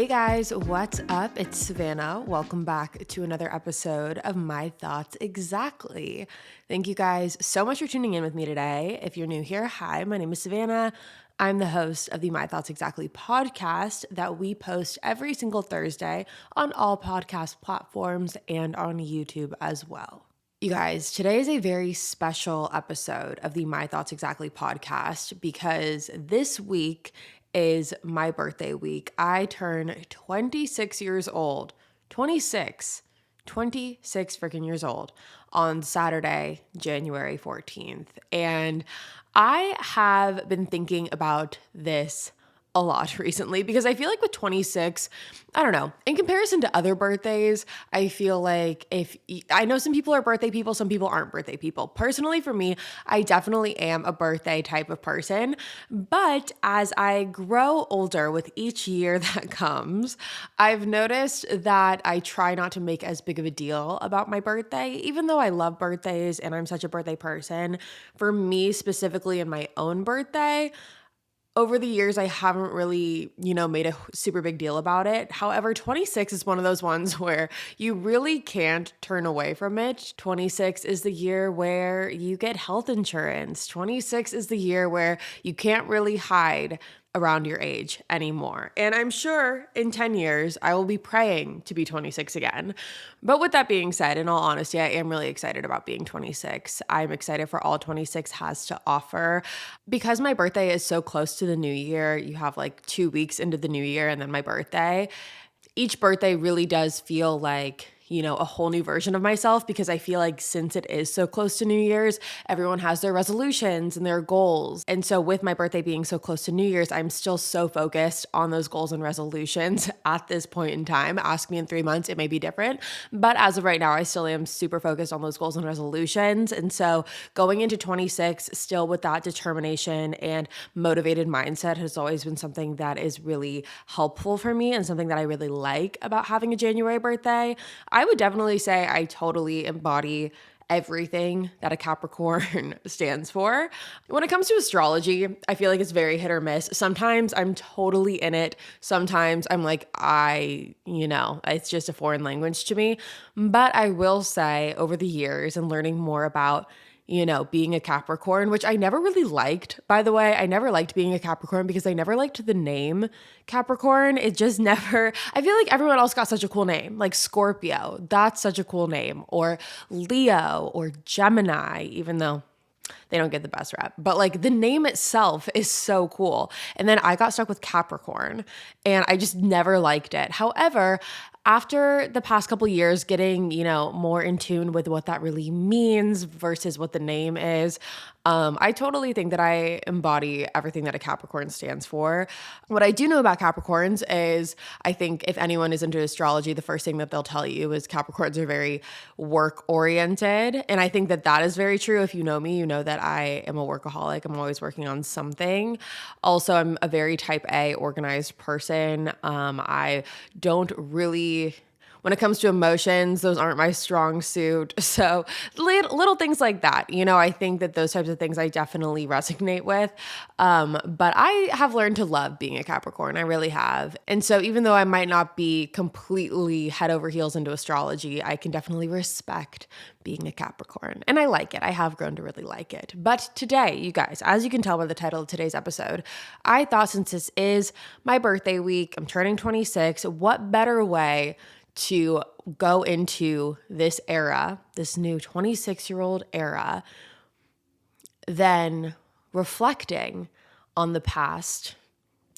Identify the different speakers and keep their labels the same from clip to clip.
Speaker 1: Hey guys, what's up? It's Savannah. Welcome back to another episode of My Thoughts Exactly. Thank you guys so much for tuning in with me today. If you're new here, hi, my name is Savannah. I'm the host of the My Thoughts Exactly podcast that we post every single Thursday on all podcast platforms and on YouTube as well. You guys, today is a very special episode of the My Thoughts Exactly podcast because this week is my birthday week. I turn 26 years old. 26 freaking years old on Saturday, January 14th. And I have been thinking about this a lot recently because I feel like with 26, I don't know, in comparison to other birthdays, I feel like I know some people are birthday people, some people aren't birthday people. Personally, for me, I definitely am a birthday type of person. But as I grow older with each year that comes, I've noticed that I try not to make as big of a deal about my birthday, even though I love birthdays and I'm such a birthday person. For me specifically in my own birthday, over the years, I haven't really, made a super big deal about it. However, 26 is one of those ones where you really can't turn away from it. 26 is the year where you get health insurance. 26 is the year where you can't really hide around your age anymore. And I'm sure in 10 years, I will be praying to be 26 again. But with that being said, in all honesty, I am really excited about being 26. I'm excited for all 26 has to offer. Because my birthday is so close to the new year, you have like 2 weeks into the new year and then my birthday. Each birthday really does feel like a whole new version of myself because I feel like since it is so close to New Year's, everyone has their resolutions and their goals. And so with my birthday being so close to New Year's, I'm still so focused on those goals and resolutions at this point in time. Ask me in 3 months, it may be different. But as of right now, I still am super focused on those goals and resolutions. And so going into 26, still with that determination and motivated mindset has always been something that is really helpful for me and something that I really like about having a January birthday. I would definitely say I totally embody everything that a Capricorn stands for. When it comes to astrology, I feel like it's very hit or miss. Sometimes I'm totally in it. Sometimes I'm like, it's just a foreign language to me. But I will say over the years and learning more about being a Capricorn, which I never really liked, by the way. I never liked being a Capricorn because I never liked the name Capricorn. It just never, I feel like everyone else got such a cool name, like Scorpio, that's such a cool name, or Leo, or Gemini, even though they don't get the best rep. But like the name itself is so cool. And then I got stuck with Capricorn and I just never liked it. However, after the past couple years getting, more in tune with what that really means versus what the name is, I totally think that I embody everything that a Capricorn stands for. What I do know about Capricorns is I think if anyone is into astrology, the first thing that they'll tell you is Capricorns are very work-oriented. And I think that that is very true. If you know me, you know that I am a workaholic. I'm always working on something. Also, I'm a very type A organized person. I don't really, when it comes to emotions, those aren't my strong suit. So little things like that, I think that those types of things I definitely resonate with. But I have learned to love being a Capricorn. I really have. And so even though I might not be completely head over heels into astrology, I can definitely respect being a Capricorn. And I like it. I have grown to really like it. But today, you guys, as you can tell by the title of today's episode, I thought since this is my birthday week, I'm turning 26, what better way to go into this era, this new 26-year-old era, than reflecting on the past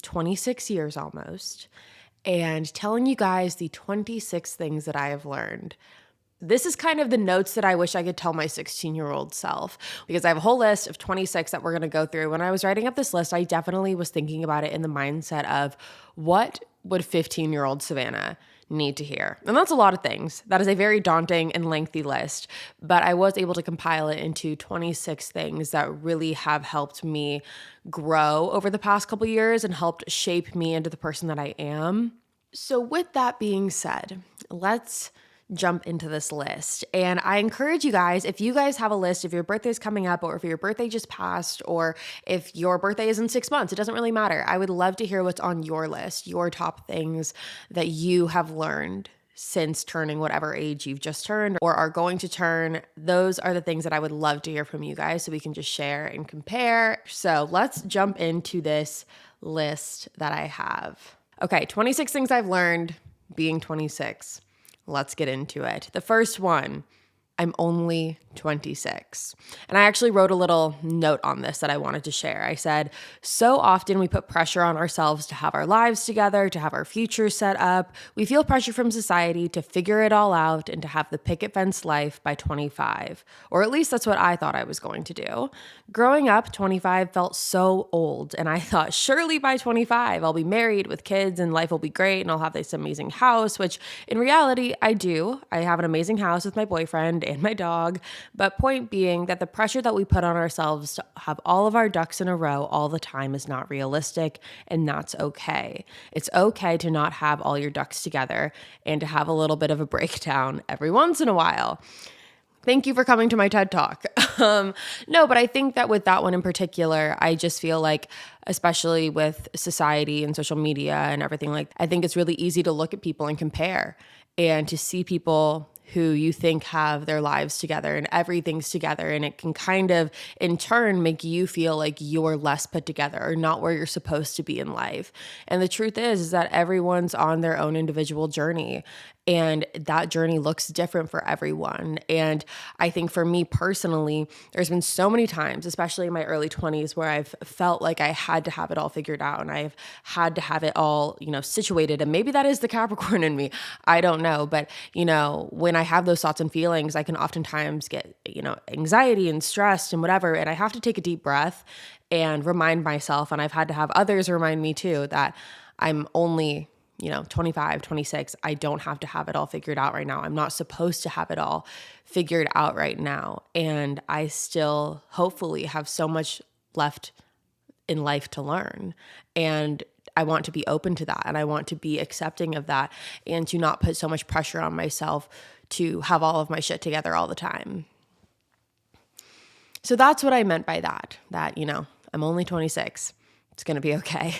Speaker 1: 26 years almost and telling you guys the 26 things that I have learned. This is kind of the notes that I wish I could tell my 16-year-old self because I have a whole list of 26 that we're going to go through. When I was writing up this list, I definitely was thinking about it in the mindset of what would 15-year-old Savannah need to hear? And that's a lot of things. That is a very daunting and lengthy list, but I was able to compile it into 26 things that really have helped me grow over the past couple years and helped shape me into the person that I am. So with that being said, let's jump into this list. And I encourage you guys, if you guys have a list, if your birthday's coming up, or if your birthday just passed, or if your birthday is in 6 months, it doesn't really matter. I would love to hear what's on your list, your top things that you have learned since turning whatever age you've just turned or are going to turn. Those are the things that I would love to hear from you guys so we can just share and compare. So let's jump into this list that I have. Okay, 26 things I've learned being 26. Let's get into it. The first one, I'm only 26. And I actually wrote a little note on this that I wanted to share. I said, so often we put pressure on ourselves to have our lives together, to have our future set up. We feel pressure from society to figure it all out and to have the picket fence life by 25. Or at least that's what I thought I was going to do. Growing up, 25 felt so old. And I thought, surely by 25, I'll be married with kids and life will be great and I'll have this amazing house, which in reality, I do. I have an amazing house with my boyfriend and my dog. But point being that the pressure that we put on ourselves to have all of our ducks in a row all the time is not realistic, and that's okay. It's okay to not have all your ducks together and to have a little bit of a breakdown every once in a while. Thank you for coming to my TED Talk. No, but I think that with that one in particular, I just feel like, especially with society and social media and everything I think it's really easy to look at people and compare and to see people who you think have their lives together and everything's together. And it can kind of, in turn, make you feel like you're less put together or not where you're supposed to be in life. And the truth is that everyone's on their own individual journey. And that journey looks different for everyone. And I think for me personally, there's been so many times, especially in my early 20s, where I've felt like I had to have it all figured out and I've had to have it all, situated. And maybe that is the Capricorn in me. I don't know. But, when I have those thoughts and feelings, I can oftentimes get, anxiety and stressed and whatever. And I have to take a deep breath and remind myself, and I've had to have others remind me too, that I'm only 25, 26, I don't have to have it all figured out right now. I'm not supposed to have it all figured out right now. And I still hopefully have so much left in life to learn. And I want to be open to that. And I want to be accepting of that and to not put so much pressure on myself to have all of my shit together all the time. So that's what I meant by that, I'm only 26. It's going to be okay.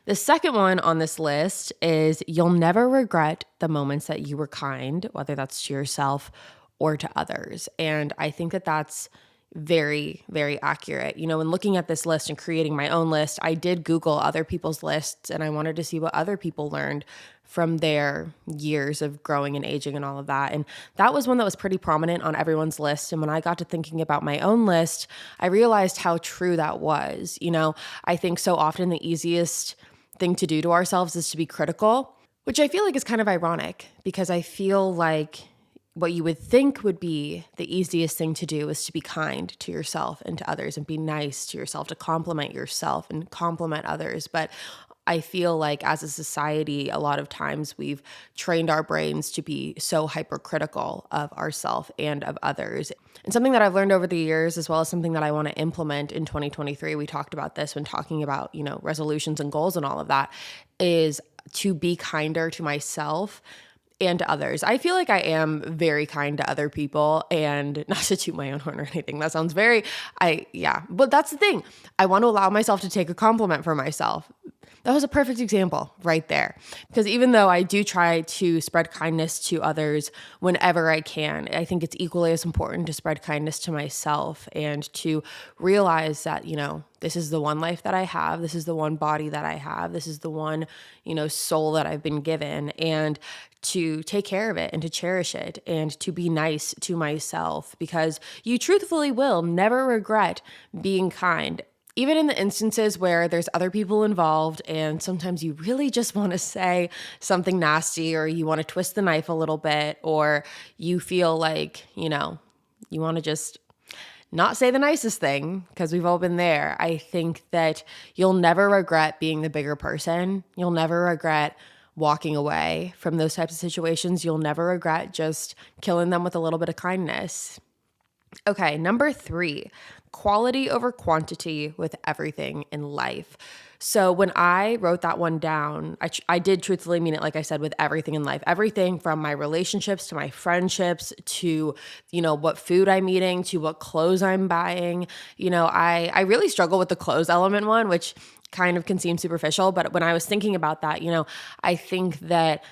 Speaker 1: The second one on this list is you'll never regret the moments that you were kind, whether that's to yourself or to others. And I think that that's very, very accurate. When looking at this list and creating my own list, I did Google other people's lists and I wanted to see what other people learned from their years of growing and aging and all of that. And that was one that was pretty prominent on everyone's list. And when I got to thinking about my own list, I realized how true that was. I think so often the easiest thing to do to ourselves is to be critical, which I feel like is kind of ironic because I feel like what you would think would be the easiest thing to do is to be kind to yourself and to others and be nice to yourself, to compliment yourself and compliment others. But I feel like as a society, a lot of times we've trained our brains to be so hypercritical of ourselves and of others. And something that I've learned over the years, as well as something that I want to implement in 2023, we talked about this when talking about, resolutions and goals and all of that, is to be kinder to myself and to others. I feel like I am very kind to other people, and not to toot my own horn or anything. That sounds but that's the thing. I want to allow myself to take a compliment for myself. That was a perfect example right there. Because even though I do try to spread kindness to others whenever I can, I think it's equally as important to spread kindness to myself and to realize that, this is the one life that I have. This is the one body that I have. This is the one, soul that I've been given, and to take care of it and to cherish it and to be nice to myself, because you truthfully will never regret being kind. Even in the instances where there's other people involved and sometimes you really just want to say something nasty, or you want to twist the knife a little bit, or you feel like, you want to just not say the nicest thing, because we've all been there. I think that you'll never regret being the bigger person. You'll never regret walking away from those types of situations. You'll never regret just killing them with a little bit of kindness. Okay, number 3, quality over quantity with everything in life. So when I wrote that one down, I did truthfully mean it, like I said, with everything in life, everything from my relationships to my friendships to, what food I'm eating to what clothes I'm buying. I really struggle with the clothes element one, which kind of can seem superficial. But when I was thinking about that, I think that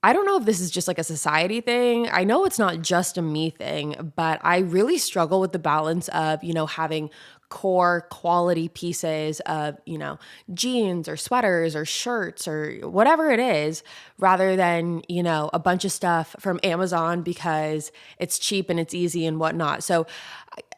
Speaker 1: I don't know if this is just like a society thing. I know it's not just a me thing, but I really struggle with the balance of, having core quality pieces of, jeans or sweaters or shirts or whatever it is, rather than, a bunch of stuff from Amazon because it's cheap and it's easy and whatnot. So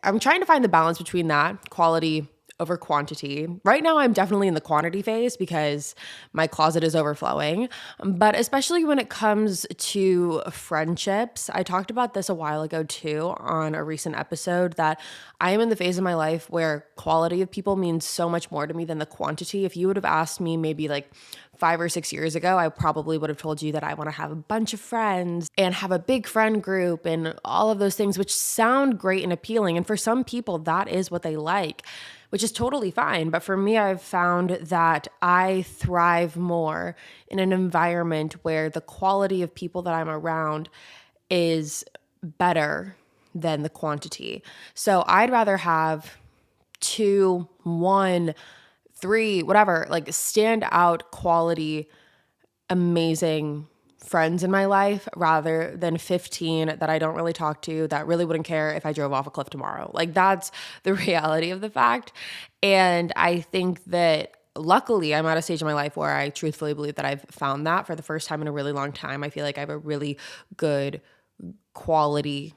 Speaker 1: I'm trying to find the balance between that quality over quantity. Right now, I'm definitely in the quantity phase because my closet is overflowing. But especially when it comes to friendships, I talked about this a while ago too on a recent episode that I am in the phase of my life where quality of people means so much more to me than the quantity. If you would have asked me maybe like 5 or 6 years ago, I probably would have told you that I want to have a bunch of friends and have a big friend group and all of those things, which sound great and appealing. And for some people, that is what they like, which is totally fine. But for me, I've found that I thrive more in an environment where the quality of people that I'm around is better than the quantity. So I'd rather have 2, 1, 3, whatever, like stand out quality, amazing friends in my life rather than 15 that I don't really talk to that really wouldn't care if I drove off a cliff tomorrow. Like that's the reality of the fact. And I think that luckily I'm at a stage in my life where I truthfully believe that I've found that for the first time in a really long time. I feel like I have a really good quality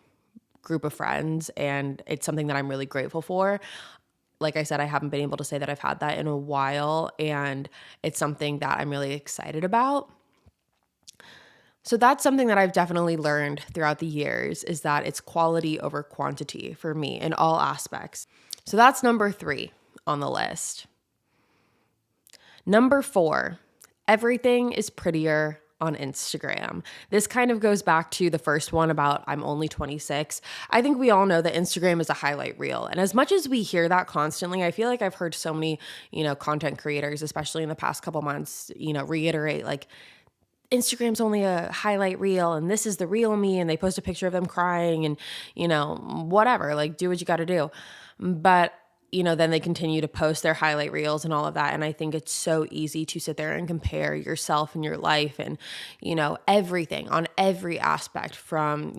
Speaker 1: group of friends and it's something that I'm really grateful for. Like I said, I haven't been able to say that I've had that in a while, and it's something that I'm really excited about. So that's something that I've definitely learned throughout the years is that it's quality over quantity for me in all aspects. So that's number 3 on the list. Number 4, everything is prettier on Instagram. This kind of goes back to the first one about I'm only 26. I think we all know that Instagram is a highlight reel. And as much as we hear that constantly, I feel like I've heard so many, content creators, especially in the past couple months, reiterate like Instagram's only a highlight reel and this is the real me, and they post a picture of them crying and, whatever, like do what you got to do. But then they continue to post their highlight reels and all of that. And I think it's so easy to sit there and compare yourself and your life and, everything on every aspect from,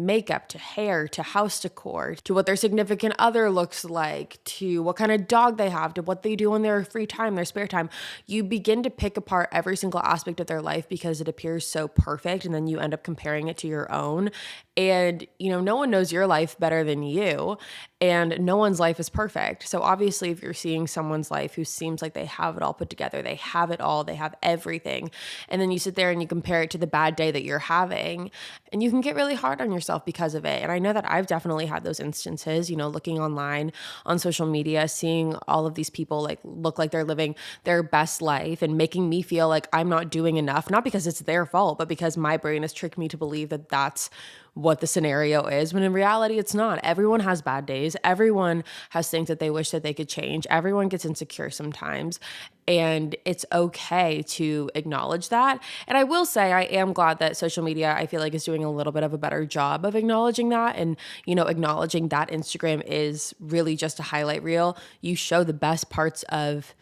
Speaker 1: makeup to hair to house decor to what their significant other looks like to what kind of dog they have to what they do in their free time, their spare time. You begin to pick apart every single aspect of their life because it appears so perfect. And then you end up comparing it to your own. And, no one knows your life better than you, and no one's life is perfect. So obviously, if you're seeing someone's life who seems like they have it all put together, they have it all, they have everything, and then you sit there and you compare it to the bad day that you're having, and you can get really hard on yourself because of it. And I know that I've definitely had those instances, looking online on social media, seeing all of these people like look like they're living their best life and making me feel like I'm not doing enough, not because it's their fault, but because my brain has tricked me to believe that that's what the scenario is, when in reality, it's not. Everyone has bad days. Everyone has things that they wish that they could change. Everyone gets insecure sometimes, and it's okay to acknowledge that. And I will say, I am glad that social media, I feel like, is doing a little bit of a better job of acknowledging that and, acknowledging that Instagram is really just a highlight reel. You show the best parts of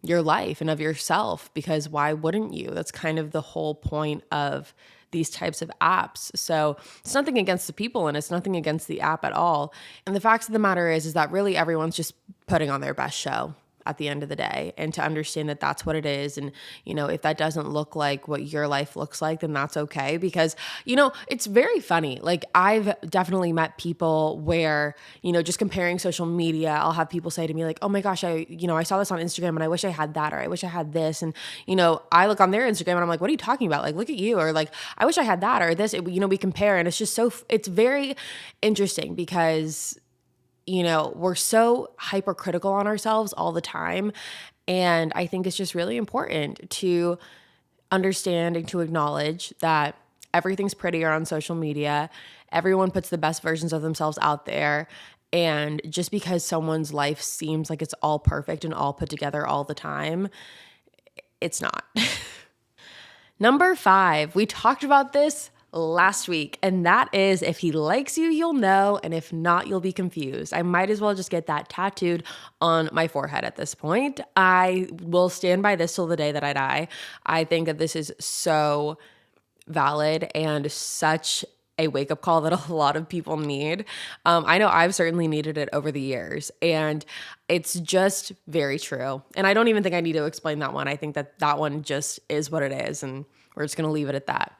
Speaker 1: your life and of yourself, because why wouldn't you? That's kind of the whole point of these types of apps. So it's nothing against the people and it's nothing against the app at all. And the fact of the matter is that really everyone's just putting on their best show at the end of the day, and to understand that that's what it is. And, if that doesn't look like what your life looks like, then that's okay. Because, it's very funny. Like I've definitely met people where, just comparing social media, I'll have people say to me like, oh my gosh, I saw this on Instagram and I wish I had that, or I wish I had this. And, I look on their Instagram and I'm like, what are you talking about? Like, look at you. Or like, I wish I had that or this, we compare. And it's just it's very interesting because we're so hypercritical on ourselves all the time. And I think it's just really important to understand and to acknowledge that everything's prettier on social media. Everyone puts the best versions of themselves out there. And just because someone's life seems like it's all perfect and all put together all the time, it's not. Number 5, we talked about this last week, and that is if he likes you, you'll know, and if not, you'll be confused. I might as well just get that tattooed on my forehead at this point. I will stand by this till the day that I die. I think that this is so valid and such a wake-up call that a lot of people need. I know I've certainly needed it over the years, and it's just very true. And I don't even think I need to explain that one. I think that that one just is what it is, and we're just going to leave it at that.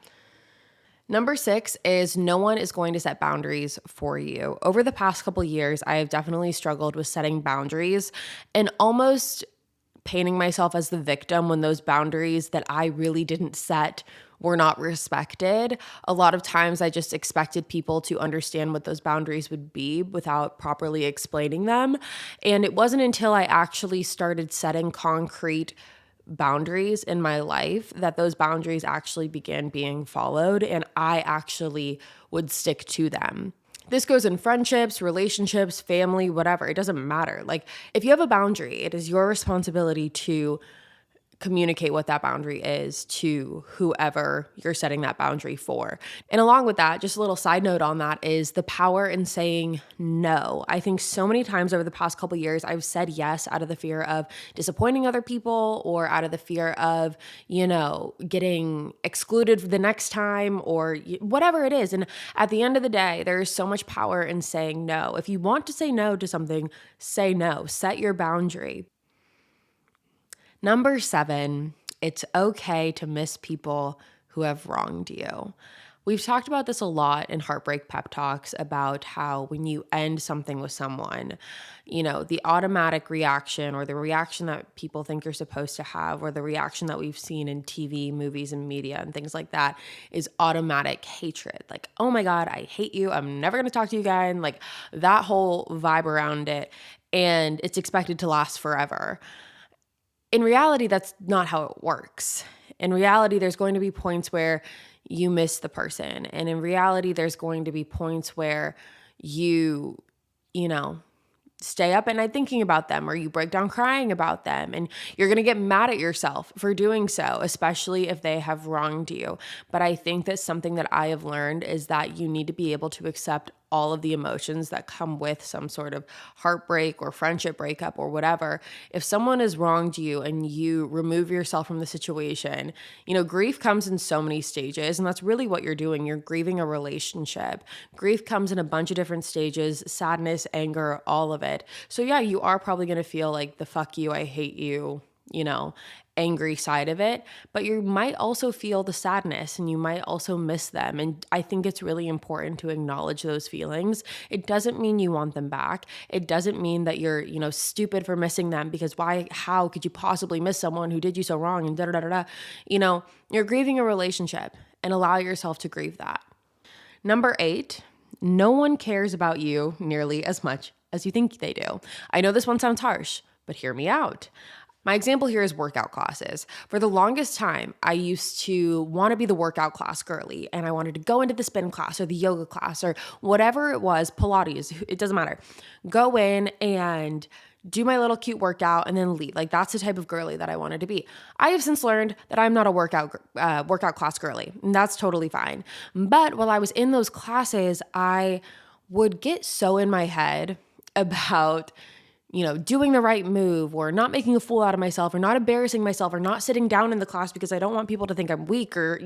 Speaker 1: Number 6 is no one is going to set boundaries for you. Over the past couple years, I have definitely struggled with setting boundaries and almost painting myself as the victim when those boundaries that I really didn't set were not respected. A lot of times I just expected people to understand what those boundaries would be without properly explaining them. And it wasn't until I actually started setting concrete boundaries in my life that those boundaries actually began being followed and I actually would stick to them. This goes in friendships, relationships, family, whatever. It doesn't matter. Like, if you have a boundary, it is your responsibility to communicate what that boundary is to whoever you're setting that boundary for. And along with that, just a little side note on that is the power in saying no. I think so many times over the past couple of years, I've said yes out of the fear of disappointing other people or out of the fear of, getting excluded the next time or whatever it is. And at the end of the day, there is so much power in saying no. If you want to say no to something, say no. Set your boundary. Number 7, it's okay to miss people who have wronged you. We've talked about this a lot in Heartbreak Pep Talks about how when you end something with someone, the automatic reaction or the reaction that people think you're supposed to have or the reaction that we've seen in TV, movies, and media and things like that is automatic hatred. Like, oh my God, I hate you. I'm never going to talk to you again. Like that whole vibe around it. And it's expected to last forever. In reality, that's not how it works. In reality, there's going to be points where you miss the person. And in reality, there's going to be points where you stay up at night thinking about them or you break down crying about them. And you're going to get mad at yourself for doing so, especially if they have wronged you. But I think that something that I have learned is that you need to be able to accept all of the emotions that come with some sort of heartbreak or friendship breakup or whatever. If someone has wronged you and you remove yourself from the situation, grief comes in so many stages, and that's really what you're doing. You're grieving a relationship. Grief comes in a bunch of different stages, sadness, anger, all of it. So yeah, you are probably going to feel like the fuck you, I hate you, angry side of it, but you might also feel the sadness and you might also miss them. And I think it's really important to acknowledge those feelings. It doesn't mean you want them back. It doesn't mean that you're, stupid for missing them because how could you possibly miss someone who did you so wrong and da da da da. You're grieving a relationship and allow yourself to grieve that. Number 8, no one cares about you nearly as much as you think they do. I know this one sounds harsh, but hear me out. My example here is workout classes. For the longest time, I used to want to be the workout class girly, and I wanted to go into the spin class or the yoga class or whatever it was, Pilates, it doesn't matter. Go in and do my little cute workout and then leave. Like that's the type of girly that I wanted to be. I have since learned that I'm not a workout class girly, and that's totally fine. But while I was in those classes, I would get so in my head about doing the right move or not making a fool out of myself or not embarrassing myself or not sitting down in the class because I don't want people to think I'm weak or,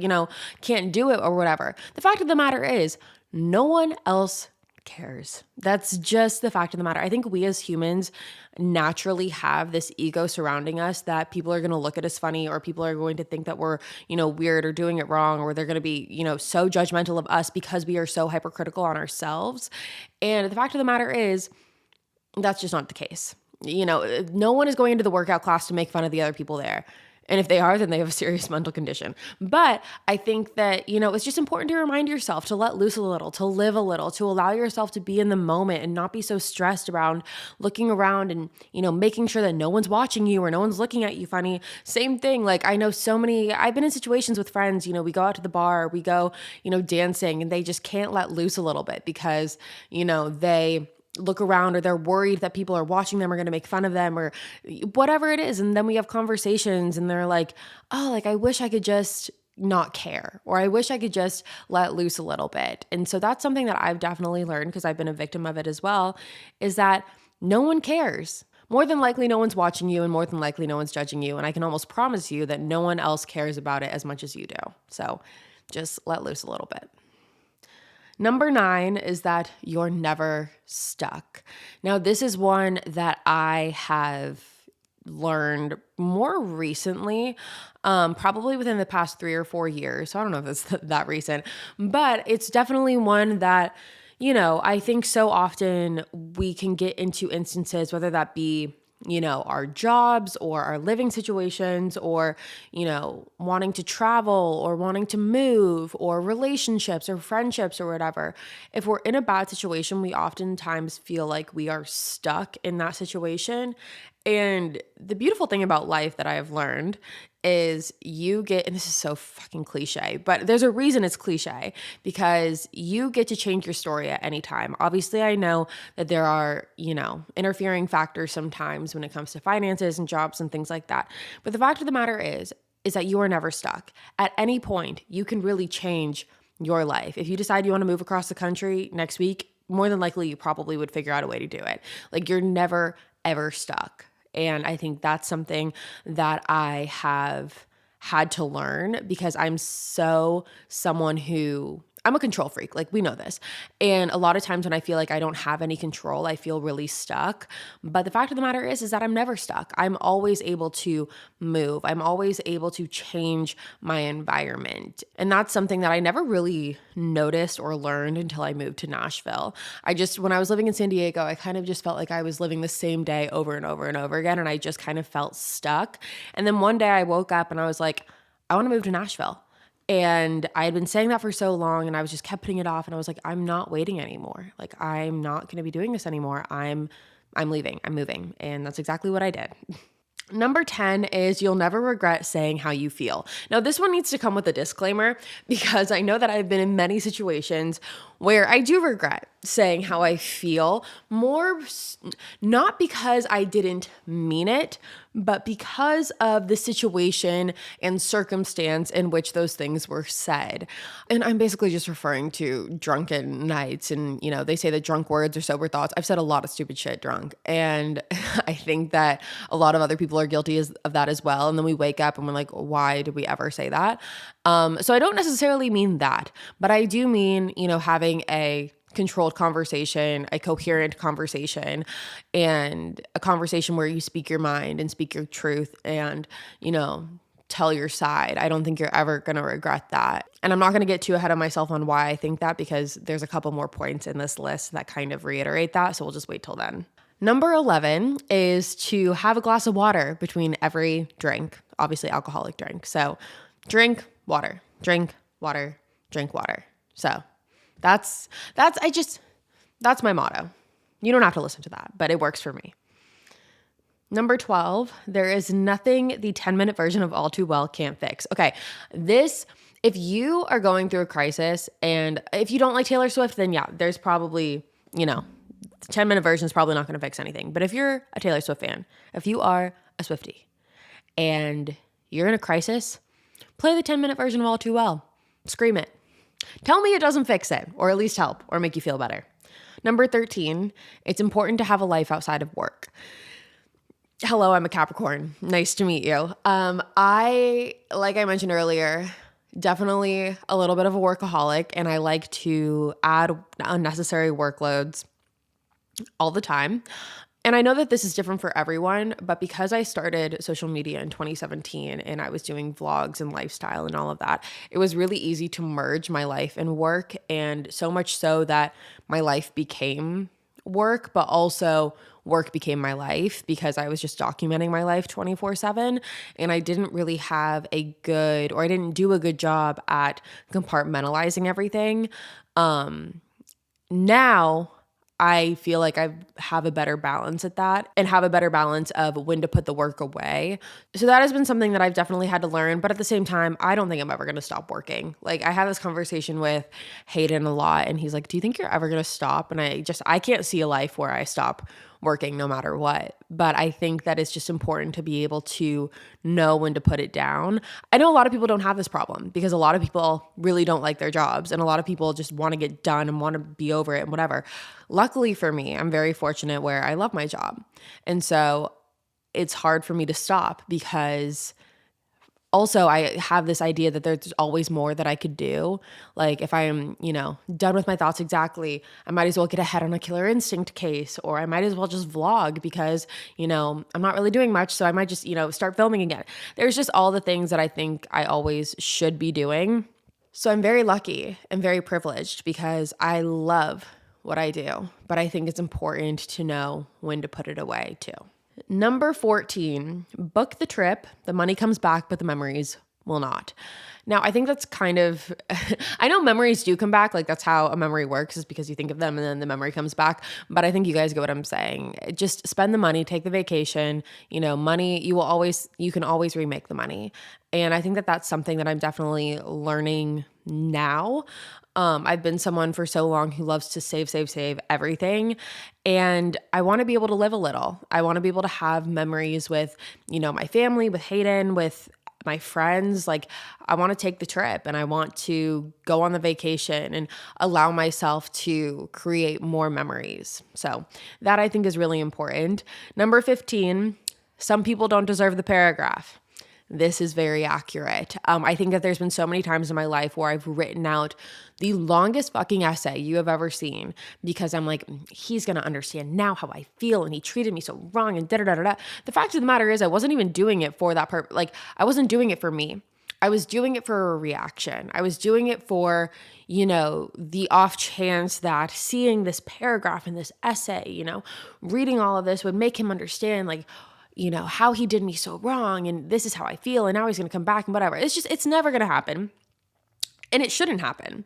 Speaker 1: can't do it or whatever. The fact of the matter is no one else cares. That's just the fact of the matter. I think we as humans naturally have this ego surrounding us that people are going to look at us funny or people are going to think that we're, weird or doing it wrong or they're going to be, so judgmental of us because we are so hypercritical on ourselves. And the fact of the matter is, that's just not the case. No one is going into the workout class to make fun of the other people there. And if they are, then they have a serious mental condition. But I think that, it's just important to remind yourself to let loose a little, to live a little, to allow yourself to be in the moment and not be so stressed around looking around and, making sure that no one's watching you or no one's looking at you funny. Same thing. Like I know I've been in situations with friends, we go out to the bar, we go, dancing and they just can't let loose a little bit because, they look around, or they're worried that people are watching them or going to make fun of them or whatever it is. And then we have conversations and they're like, oh, like I wish I could just not care, or I wish I could just let loose a little bit. And so that's something that I've definitely learned, because I've been a victim of it as well, is that no one cares. More than likely, no one's watching you, and more than likely, no one's judging you. And I can almost promise you that no one else cares about it as much as you do. So just let loose a little bit. Number 9 is that you're never stuck. Now, this is one that I have learned more recently, probably within the past 3 or 4 years. So I don't know if it's that recent, but it's definitely one that, I think so often we can get into instances, whether that be our jobs or our living situations, or, wanting to travel or wanting to move, or relationships or friendships or whatever. If we're in a bad situation, we oftentimes feel like we are stuck in that situation. And the beautiful thing about life that I have learned is you get, and this is so fucking cliche, but there's a reason it's cliche, because you get to change your story at any time. Obviously, I know that there are, interfering factors sometimes when it comes to finances and jobs and things like that. But the fact of the matter is that you are never stuck. At any point, you can really change your life. If you decide you want to move across the country next week, more than likely you probably would figure out a way to do it. Like, you're never, ever stuck. And I think that's something that I have had to learn, because I'm someone who, I'm a control freak. Like, we know this. And a lot of times when I feel like I don't have any control, I feel really stuck. But the fact of the matter is that I'm never stuck. I'm always able to move. I'm always able to change my environment. And that's something that I never really noticed or learned until I moved to Nashville. When I was living in San Diego, I kind of just felt like I was living the same day over and over and over again. And I just kind of felt stuck. And then one day I woke up and I was like, I want to move to Nashville. And I had been saying that for so long, and I was just kept putting it off. And I was like, I'm not waiting anymore. Like, I'm not going to be doing this anymore. I'm leaving. I'm moving. And that's exactly what I did. Number 10 is you'll never regret saying how you feel. Now, this one needs to come with a disclaimer, because I know that I've been in many situations where I do regret saying how I feel, not because I didn't mean it, but because of the situation and circumstance in which those things were said. And I'm basically just referring to drunken nights. And, they say that drunk words are sober thoughts. I've said a lot of stupid shit drunk. And I think that a lot of other people are guilty of that as well. And then we wake up and we're like, why did we ever say that? So I don't necessarily mean that, but I do mean, having a controlled conversation, a coherent conversation, and a conversation where you speak your mind and speak your truth and, tell your side. I don't think you're ever going to regret that. And I'm not going to get too ahead of myself on why I think that, because there's a couple more points in this list that kind of reiterate that. So we'll just wait till then. Number 11 is to have a glass of water between every drink, obviously alcoholic drink. So drink water, drink water, drink water. So that's my motto. You don't have to listen to that, but it works for me. Number 12, there is nothing the 10-minute version of All Too Well can't fix. Okay, if you are going through a crisis, and if you don't like Taylor Swift, then yeah, there's probably, the 10-minute version is probably not going to fix anything. But if you're a Taylor Swift fan, if you are a Swiftie and you're in a crisis, play the 10-minute version of All Too Well. Scream it. Tell me it doesn't fix it, or at least help, or make you feel better. Number 13, it's important to have a life outside of work. Hello, I'm a Capricorn. Nice to meet you. Like I mentioned earlier, definitely a little bit of a workaholic, and I like to add unnecessary workloads all the time. And I know that this is different for everyone, but because I started social media in 2017 and I was doing vlogs and lifestyle and all of that, it was really easy to merge my life and work, and so much so that my life became work, but also work became my life, because I was just documenting my life 24/7, and I didn't really have I didn't do a good job at compartmentalizing everything. Now I feel like I have a better balance at that and have a better balance of when to put the work away. So that has been something that I've definitely had to learn. But at the same time, I don't think I'm ever going to stop working. Like, I have this conversation with Hayden a lot, and he's like, do you think you're ever going to stop? And I can't see a life where I stop working no matter what. But I think that it's just important to be able to know when to put it down. I know a lot of people don't have this problem because a lot of people really don't like their jobs, and a lot of people just want to get done and want to be over it and whatever. Luckily for me, I'm very fortunate where I love my job. And so it's hard for me to stop because also I have this idea that there's always more that I could do. Like, if I am, done with my thoughts exactly, I might as well get ahead on a Killer Instinct case, or I might as well just vlog because, I'm not really doing much. So I might just, start filming again. There's just all the things that I think I always should be doing. So I'm very lucky and very privileged because I love what I do, but I think it's important to know when to put it away too. Number 14, book the trip. The money comes back, but the memories will not. Now, I think that's kind of, I know memories do come back. Like, that's how a memory works, is because you think of them and then the memory comes back. But I think you guys get what I'm saying. Just spend the money, take the vacation, money, you can always remake the money. And I think that that's something that I'm definitely learning now. I've been someone for so long who loves to save everything. And I want to be able to live a little. I want to be able to have memories with, my family, with Hayden, with my friends. Like, I want to take the trip and I want to go on the vacation and allow myself to create more memories. So that, I think, is really important. Number 15, some people don't deserve the paragraph. This is very accurate. I think that there's been so many times in my life where I've written out the longest fucking essay you have ever seen because I'm like, he's going to understand now how I feel and he treated me so wrong and da-da-da-da-da. The fact of the matter is I wasn't even doing it for that purpose. Like, I wasn't doing it for me. I was doing it for a reaction. I was doing it for, the off chance that seeing this paragraph in this essay, reading all of this would make him understand, like, how he did me so wrong and this is how I feel and now he's going to come back and whatever. It's never going to happen. And it shouldn't happen.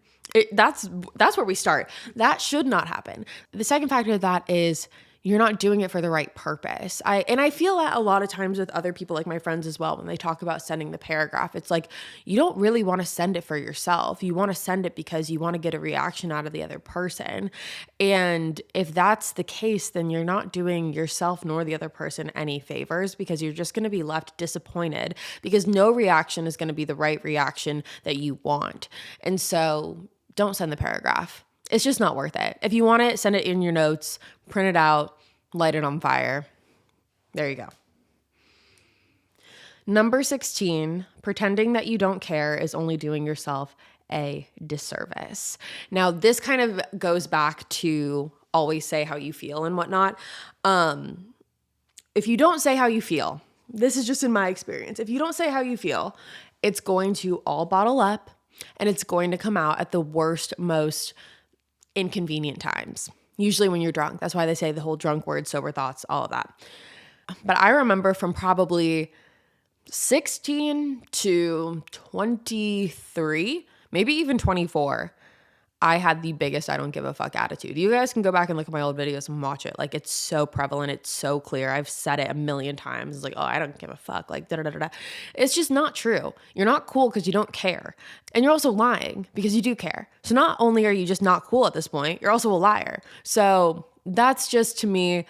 Speaker 1: That's where we start. That should not happen. The second factor of that is you're not doing it for the right purpose. I feel that a lot of times with other people, like my friends as well, when they talk about sending the paragraph, it's like, you don't really want to send it for yourself. You want to send it because you want to get a reaction out of the other person. And if that's the case, then you're not doing yourself nor the other person any favors, because you're just going to be left disappointed because no reaction is going to be the right reaction that you want. And so don't send the paragraph. It's just not worth it. If you want it, send it in your notes, print it out, light it on fire. There you go. Number 16, pretending that you don't care is only doing yourself a disservice. Now, this kind of goes back to always say how you feel and whatnot. If you don't say how you feel, this is just in my experience. If you don't say how you feel, it's going to all bottle up and it's going to come out at the worst, most inconvenient times, usually when you're drunk. That's why they say the whole drunk word, sober thoughts, all of that. But I remember from probably 16 to 23, maybe even 24, I had the biggest I don't give a fuck attitude. You guys can go back and look at my old videos and watch it. Like, it's so prevalent. It's so clear. I've said it a million times. It's like, oh, I don't give a fuck. Like, da-da-da-da-da. It's just not true. You're not cool because you don't care. And you're also lying because you do care. So not only are you just not cool at this point, you're also a liar. So that's just, to me,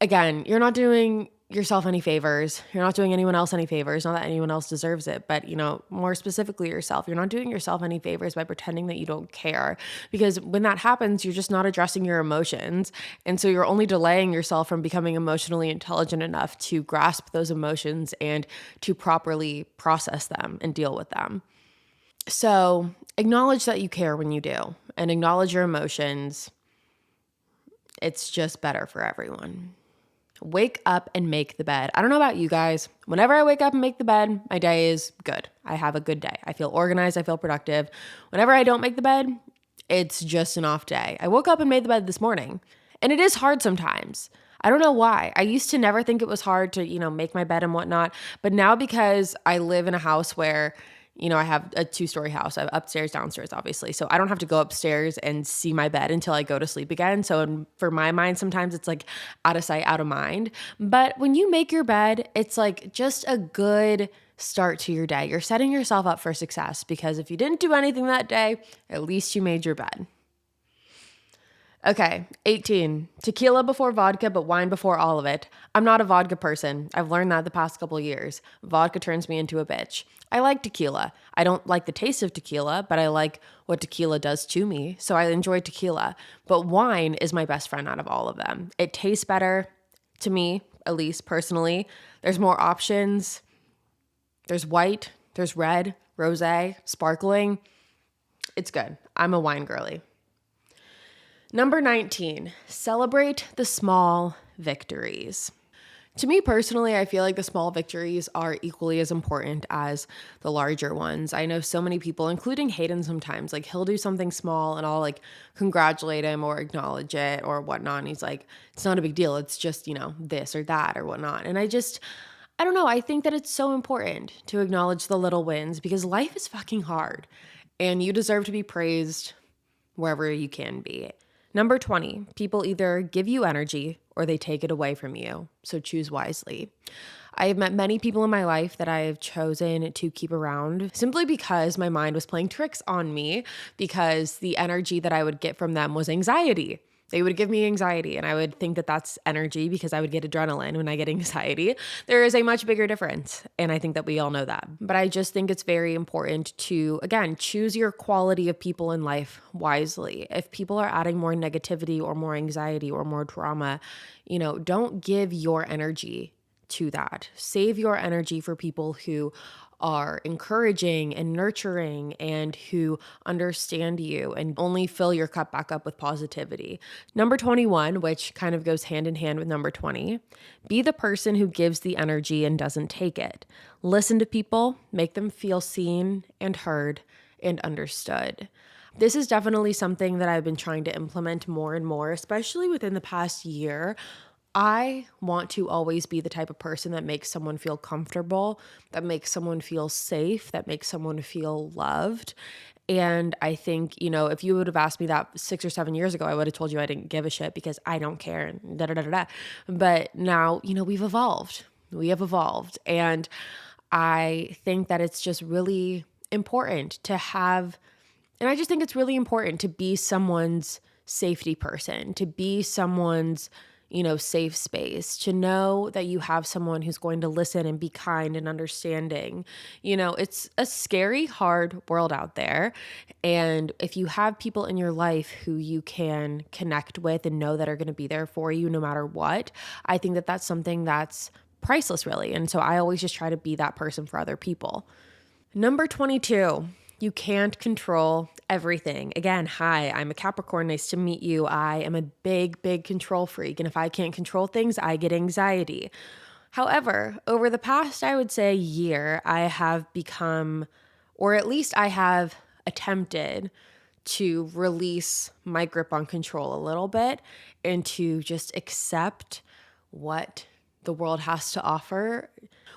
Speaker 1: again, you're not doing yourself any favors. You're not doing anyone else any favors. Not that anyone else deserves it, but more specifically yourself. You're not doing yourself any favors by pretending that you don't care, because when that happens, you're just not addressing your emotions. And so you're only delaying yourself from becoming emotionally intelligent enough to grasp those emotions and to properly process them and deal with them. So acknowledge that you care when you do, and acknowledge your emotions. It's just better for everyone. Wake up and make the bed. I don't know about you guys. Whenever I wake up and make the bed, my day is good. I have a good day. I feel organized. I feel productive. Whenever I don't make the bed, it's just an off day. I woke up and made the bed this morning, and it is hard sometimes. I don't know why. I used to never think it was hard to, make my bed and whatnot. But now, because I live in a house where, I have a 2-story house. I have upstairs, downstairs, obviously. So I don't have to go upstairs and see my bed until I go to sleep again. So for my mind, sometimes it's like out of sight, out of mind. But when you make your bed, it's like just a good start to your day. You're setting yourself up for success because if you didn't do anything that day, at least you made your bed. Okay, 18. Tequila before vodka, but wine before all of it. I'm not a vodka person. I've learned that the past couple of years. Vodka turns me into a bitch. I like tequila. I don't like the taste of tequila, but I like what tequila does to me. So I enjoy tequila. But wine is my best friend out of all of them. It tastes better to me, at least personally. There's more options. There's white, there's red, rosé, sparkling. It's good. I'm a wine girly. Number 19, celebrate the small victories. To me personally, I feel like the small victories are equally as important as the larger ones. I know so many people, including Hayden sometimes, like he'll do something small and I'll like congratulate him or acknowledge it or whatnot. And he's like, it's not a big deal. It's just, this or that or whatnot. And I don't know. I think that it's so important to acknowledge the little wins because life is fucking hard and you deserve to be praised wherever you can be. Number 20, people either give you energy or they take it away from you. So choose wisely. I have met many people in my life that I have chosen to keep around simply because my mind was playing tricks on me because the energy that I would get from them was anxiety. They would give me anxiety and I would think that that's energy because I would get adrenaline when I get anxiety. There is a much bigger difference. And I think that we all know that. But I just think it's very important to, again, choose your quality of people in life wisely. If people are adding more negativity or more anxiety or more drama, don't give your energy to that. Save your energy for people who are encouraging and nurturing and who understand you and only fill your cup back up with positivity. Number 21, which kind of goes hand in hand with number 20, be the person who gives the energy and doesn't take it. Listen to people, make them feel seen and heard and understood. This is definitely something that I've been trying to implement more and more, especially within the past year. I want to always be the type of person that makes someone feel comfortable, that makes someone feel safe, that makes someone feel loved. And I think, if you would have asked me that 6 or 7 years ago, I would have told you I didn't give a shit because I don't care. Da, da, da, da, da. But now, we've evolved. We have evolved. And I think that it's just really important to have, and I just think it's really important to be someone's safety person, to be someone's safe space, to know that you have someone who's going to listen and be kind and understanding. It's a scary, hard world out there. And if you have people in your life who you can connect with and know that are going to be there for you no matter what, I think that that's something that's priceless, really. And so I always just try to be that person for other people. Number 22. You can't control everything. Again, hi, I'm a Capricorn. Nice to meet you. I am a big, big control freak. And if I can't control things, I get anxiety. However, over the past, I would say year, I have become, or at least I have attempted to release my grip on control a little bit and to just accept what the world has to offer,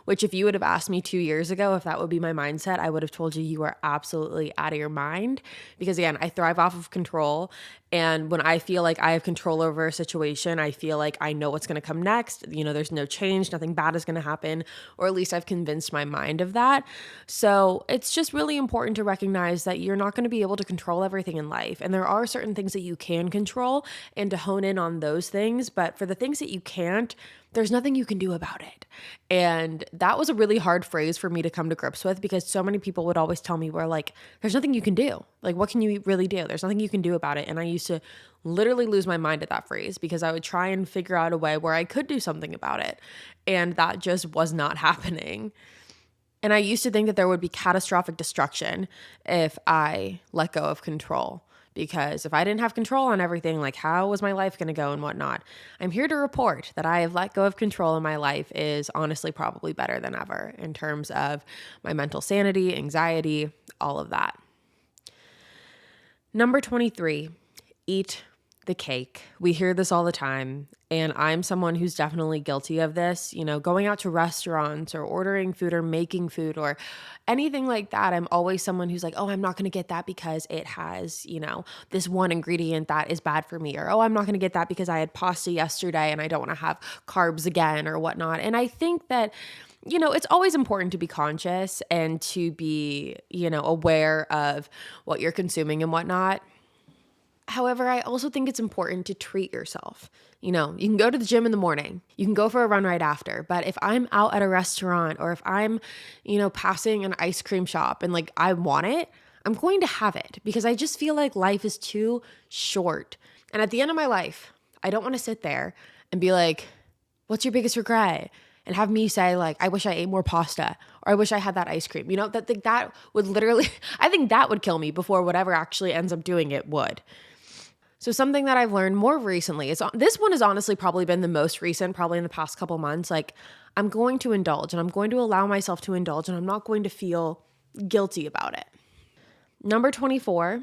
Speaker 1: which if you would have asked me 2 years ago if that would be my mindset, I would have told you are absolutely out of your mind. Because again, I thrive off of control. And when I feel like I have control over a situation, I feel like I know what's going to come next. There's no change, nothing bad is going to happen, or at least I've convinced my mind of that. So it's just really important to recognize that you're not going to be able to control everything in life. And there are certain things that you can control and to hone in on those things. But for the things that you can't, there's nothing you can do about it. And that was a really hard phrase for me to come to grips with because so many people would always tell me, we're like, there's nothing you can do. Like, what can you really do? There's nothing you can do about it. And I used to literally lose my mind at that phrase because I would try and figure out a way where I could do something about it. And that just was not happening. And I used to think that there would be catastrophic destruction if I let go of control. Because if I didn't have control on everything, like how was my life going to go and whatnot? I'm here to report that I have let go of control and my life is honestly probably better than ever in terms of my mental sanity, anxiety, all of that. Number 23, eat the cake. We hear this all the time. And I'm someone who's definitely guilty of this, going out to restaurants or ordering food or making food or anything like that. I'm always someone who's like, oh, I'm not going to get that because it has, this one ingredient that is bad for me. Or, oh, I'm not going to get that because I had pasta yesterday and I don't want to have carbs again or whatnot. And I think that it's always important to be conscious and to be, aware of what you're consuming and whatnot. However, I also think it's important to treat yourself. You can go to the gym in the morning, you can go for a run right after. But if I'm out at a restaurant or if I'm, passing an ice cream shop and like I want it, I'm going to have it because I just feel like life is too short. And at the end of my life, I don't want to sit there and be like, what's your biggest regret? And have me say like, I wish I ate more pasta or I wish I had that ice cream. That would literally, I think that would kill me before whatever actually ends up doing it would. So something that I've learned more recently is this one has honestly probably been the most recent, probably in the past couple months. Like I'm going to indulge and I'm going to allow myself to indulge and I'm not going to feel guilty about it. Number 24,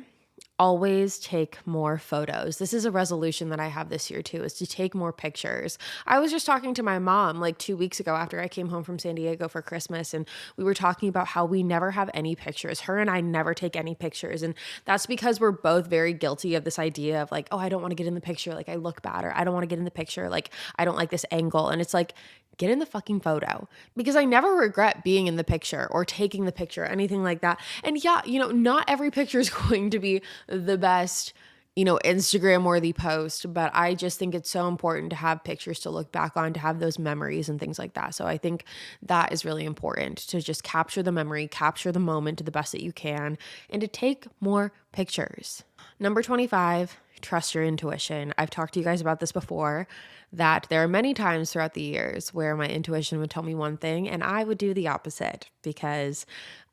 Speaker 1: always take more photos. This is a resolution that I have this year too, is to take more pictures. I was just talking to my mom like 2 weeks ago after I came home from San Diego for Christmas, and we were talking about how we never have any pictures. Her and I never take any pictures. And that's because we're both very guilty of this idea of like, oh, I don't want to get in the picture. Like I look bad, or I don't want to get in the picture. Like I don't like this angle. And it's like, get in the fucking photo, because I never regret being in the picture or taking the picture, anything like that. And yeah, not every picture is going to be the best, Instagram worthy post, but I just think it's so important to have pictures to look back on, to have those memories and things like that. So I think that is really important, to just capture the memory, capture the moment to the best that you can, and to take more pictures. Number 25, trust your intuition. I've talked to you guys about this before, that there are many times throughout the years where my intuition would tell me one thing and I would do the opposite, because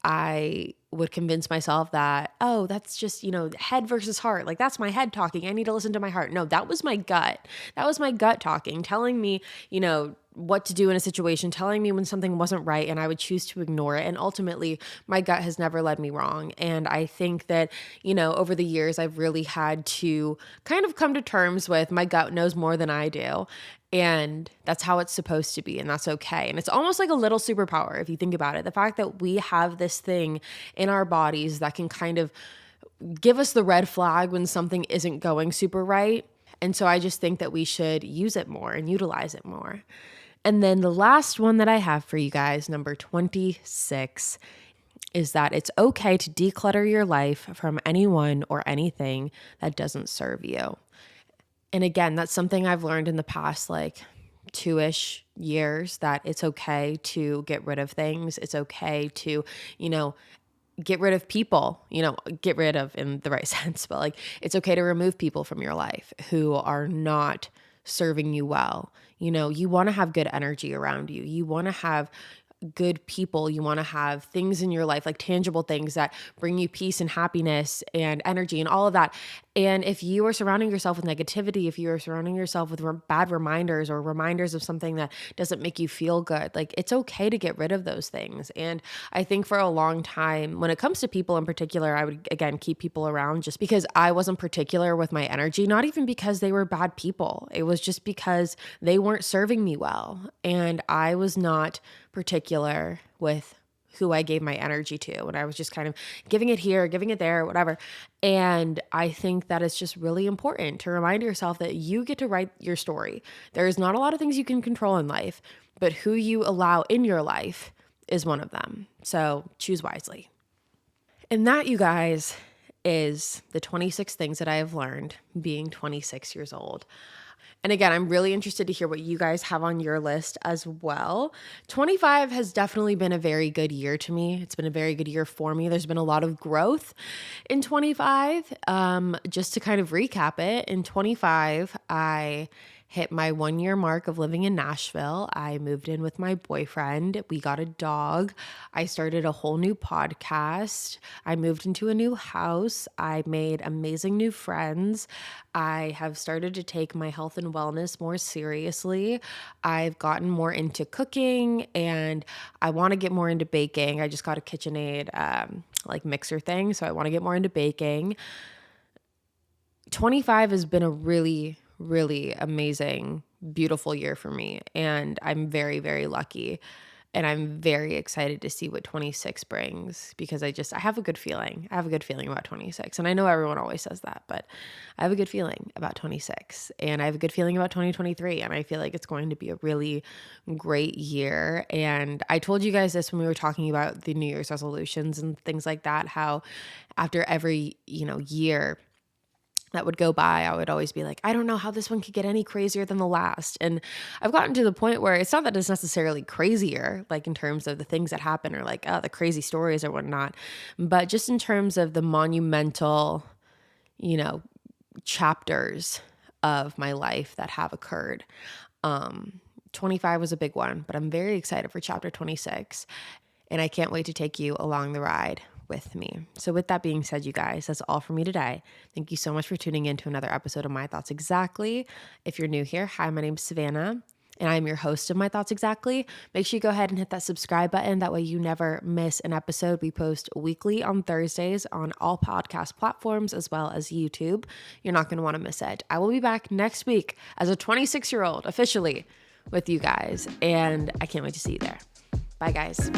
Speaker 1: I would convince myself that, oh, that's just, head versus heart. Like that's my head talking. I need to listen to my heart. No, that was my gut. That was my gut talking, telling me, what to do in a situation, telling me when something wasn't right, and I would choose to ignore it. And ultimately, my gut has never led me wrong. And I think that, over the years, I've really had to kind of come to terms with my gut knows more than I do. And that's how it's supposed to be. And that's okay. And it's almost like a little superpower if you think about it. The fact that we have this thing in our bodies that can kind of give us the red flag when something isn't going super right. And so I just think that we should use it more and utilize it more. And then the last one that I have for you guys, number 26, is that it's okay to declutter your life from anyone or anything that doesn't serve you. And again, that's something I've learned in the past, like 2-ish years, that it's okay to get rid of things. It's okay to, get rid of people, get rid of in the right sense, but like it's okay to remove people from your life who are not serving you well. You want to have good energy around you. You want to have good people. You want to have things in your life, like tangible things that bring you peace and happiness and energy and all of that. And if you are surrounding yourself with negativity, if you are surrounding yourself with bad reminders or reminders of something that doesn't make you feel good, like it's okay to get rid of those things. And I think for a long time, when it comes to people in particular, I would again keep people around just because I wasn't particular with my energy, not even because they were bad people. It was just because they weren't serving me well. And I was not particular with who I gave my energy to. And I was just kind of giving it here, giving it there, whatever. And I think that it's just really important to remind yourself that you get to write your story. There's not a lot of things you can control in life, but who you allow in your life is one of them. So choose wisely. And that, you guys, is the 26 things that I have learned being 26 years old. And again, I'm really interested to hear what you guys have on your list as well. 25 has definitely been a very good year to me. It's been a very good year for me. There's been a lot of growth in 25. Just to kind of recap it, in 25, I hit my 1-year mark of living in Nashville. I moved in with my boyfriend. We got a dog. I started a whole new podcast. I moved into a new house. I made amazing new friends. I have started to take my health and wellness more seriously. I've gotten more into cooking, and I want to get more into baking. I just got a KitchenAid like mixer thing, so I want to get more into baking. 25 has been a really, really amazing, beautiful year for me. And I'm very, very lucky. And I'm very excited to see what 26 brings because I have a good feeling. I have a good feeling about 26. And I know everyone always says that, but I have a good feeling about 26. And I have a good feeling about 2023. And I feel like it's going to be a really great year. And I told you guys this when we were talking about the New Year's resolutions and things like that, how after every, year that would go by, I would always be like, I don't know how this one could get any crazier than the last. And I've gotten to the point where it's not that it's necessarily crazier, like in terms of the things that happen or like, the crazy stories or whatnot, but just in terms of the monumental, chapters of my life that have occurred. 25 was a big one, but I'm very excited for chapter 26. And I can't wait to take you along the ride with me. So with that being said, you guys, that's all for me today. Thank you so much for tuning in to another episode of My Thoughts Exactly. If you're new here, hi, my name's Savannah, and I'm your host of My Thoughts Exactly. Make sure you go ahead and hit that subscribe button. That way you never miss an episode. We post weekly on Thursdays on all podcast platforms as well as YouTube. You're not going to want to miss it. I will be back next week as a 26-year-old officially with you guys, and I can't wait to see you there. Bye, guys.